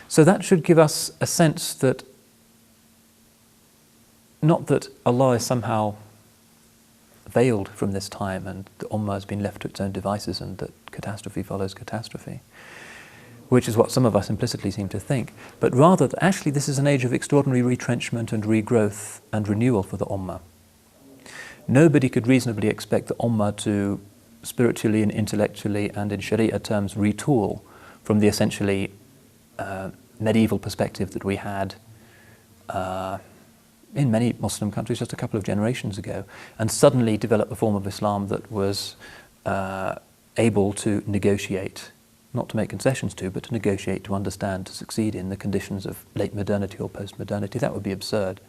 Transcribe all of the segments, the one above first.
So that should give us a sense that, not that Allah is somehow veiled from this time and the Ummah has been left to its own devices and that catastrophe follows catastrophe, which is what some of us implicitly seem to think, but rather that actually this is an age of extraordinary retrenchment and regrowth and renewal for the Ummah. Nobody could reasonably expect the Ummah to spiritually and intellectually and in Sharia terms retool from the essentially medieval perspective that we had in many Muslim countries just a couple of generations ago, and suddenly develop a form of Islam that was able to negotiate, not to make concessions to, but to negotiate, to understand, to succeed in the conditions of late modernity or post-modernity. That would be absurd.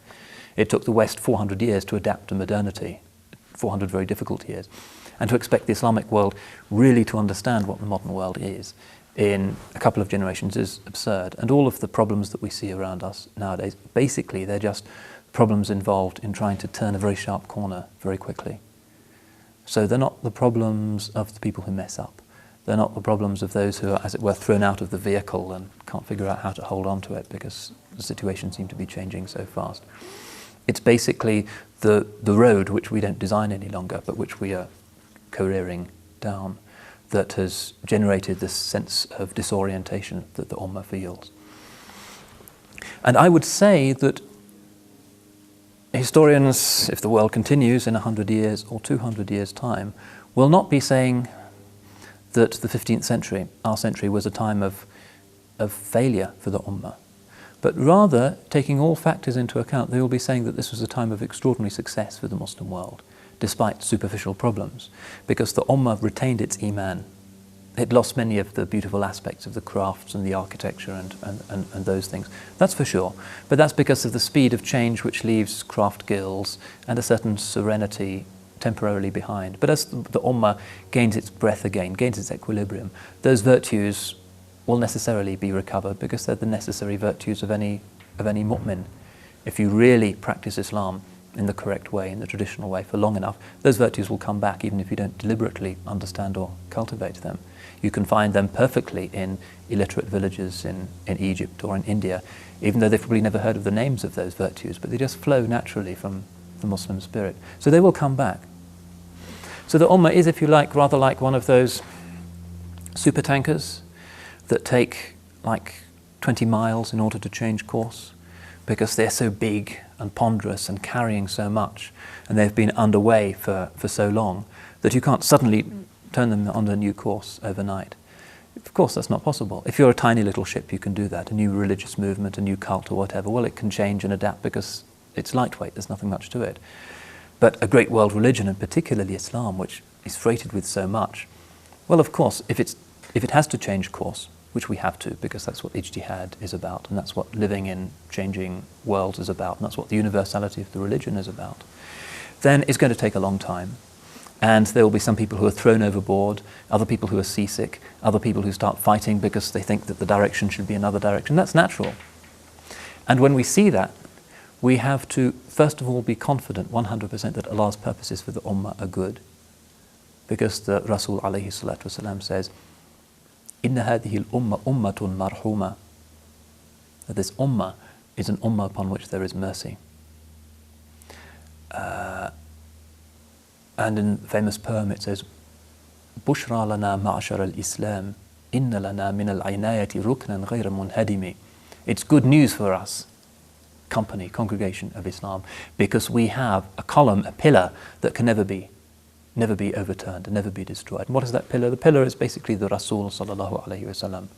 It took the West 400 years to adapt to modernity, 400 very difficult years, and to expect the Islamic world really to understand what the modern world is in a couple of generations is absurd. And all of the problems that we see around us nowadays, basically they're just problems involved in trying to turn a very sharp corner very quickly. So they're not the problems of the people who mess up. They're not the problems of those who are, as it were, thrown out of the vehicle and can't figure out how to hold on to it because the situation seems to be changing so fast. It's basically the road which we don't design any longer, but which we are careering down, that has generated this sense of disorientation that the Ummah feels. And I would say that historians, if the world continues in 100 years or 200 years' time, will not be saying that the 15th century, our century, was a time of failure for the Ummah, but rather, taking all factors into account, they will be saying that this was a time of extraordinary success for the Muslim world, despite superficial problems, because the Ummah retained its Iman. It lost many of the beautiful aspects of the crafts and the architecture and those things. That's for sure. But that's because of the speed of change which leaves craft guilds and a certain serenity temporarily behind. But as the Ummah gains its breath again, gains its equilibrium, those virtues will necessarily be recovered because they're the necessary virtues of any mu'min. If you really practice Islam in the correct way, in the traditional way, for long enough, those virtues will come back even if you don't deliberately understand or cultivate them. You can find them perfectly in illiterate villages in Egypt or in India, even though they've probably never heard of the names of those virtues, but they just flow naturally from the Muslim spirit. So they will come back. So the Ummah is, if you like, rather like one of those super tankers that take like 20 miles in order to change course, because they're so big and ponderous and carrying so much, and they've been underway for so long that you can't suddenly turn them on a new course overnight. Of course, that's not possible. If you're a tiny little ship, you can do that. A new religious movement, a new cult or whatever, well, it can change and adapt because it's lightweight, there's nothing much to it. But a great world religion, and particularly Islam, which is freighted with so much, well, of course, if it has to change course, which we have to, because that's what ijtihad is about, and that's what living in changing worlds is about, and that's what the universality of the religion is about, then it's going to take a long time. And there will be some people who are thrown overboard, other people who are seasick, other people who start fighting because they think that the direction should be another direction. That's natural. And when we see that, we have to, first of all, be confident 100% that Allah's purposes for the Ummah are good. Because the Rasul alayhi salatu wasalam says, Inna hadhihi al-umma ummatun marhuma. That this Ummah is an Ummah upon which there is mercy. And in the famous poem it says, Bushra lana ma'ashar al-Islam, inna lana min al-aynayati ruknan ghayra munhadimi. It's good news for us, company, congregation of Islam, because we have a column, a pillar that can never be overturned and never be destroyed. And what is that pillar? The pillar is basically the Rasul sallallahu alayhi wasallam,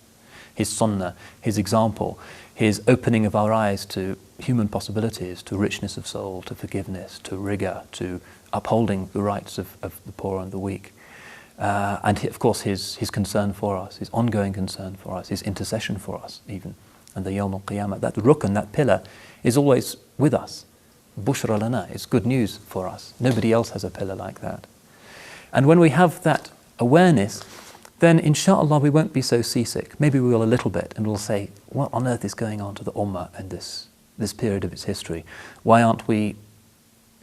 his sunnah, his example, his opening of our eyes to human possibilities, to richness of soul, to forgiveness, to rigor, to upholding the rights of the poor and the weak. And of course his concern for us, his ongoing concern for us, his intercession for us even. And the Yawm al-Qiyamah, that rukn, that pillar, is always with us. Bushra lana, it's good news for us. Nobody else has a pillar like that. And when we have that awareness, then inshallah we won't be so seasick. Maybe we will a little bit, and we'll say, what on earth is going on to the Ummah in this period of its history? Why aren't we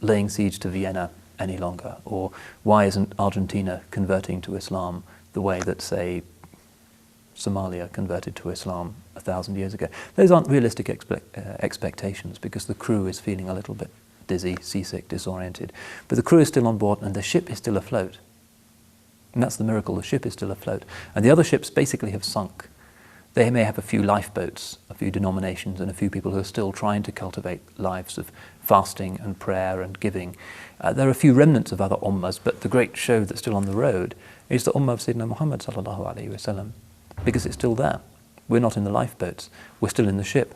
laying siege to Vienna any longer? Or why isn't Argentina converting to Islam the way that, say, Somalia converted to Islam 1,000 years ago. Those aren't realistic expectations, because the crew is feeling a little bit dizzy, seasick, disoriented. But the crew is still on board and the ship is still afloat. And that's the miracle, the ship is still afloat. And the other ships basically have sunk. They may have a few lifeboats, a few denominations, and a few people who are still trying to cultivate lives of fasting and prayer and giving. There are a few remnants of other ummahs, but the great show that's still on the road is the ummah of Sayyidina Muhammad sallallahu alaihi wasallam, because it's still there. We're not in the lifeboats, we're still in the ship.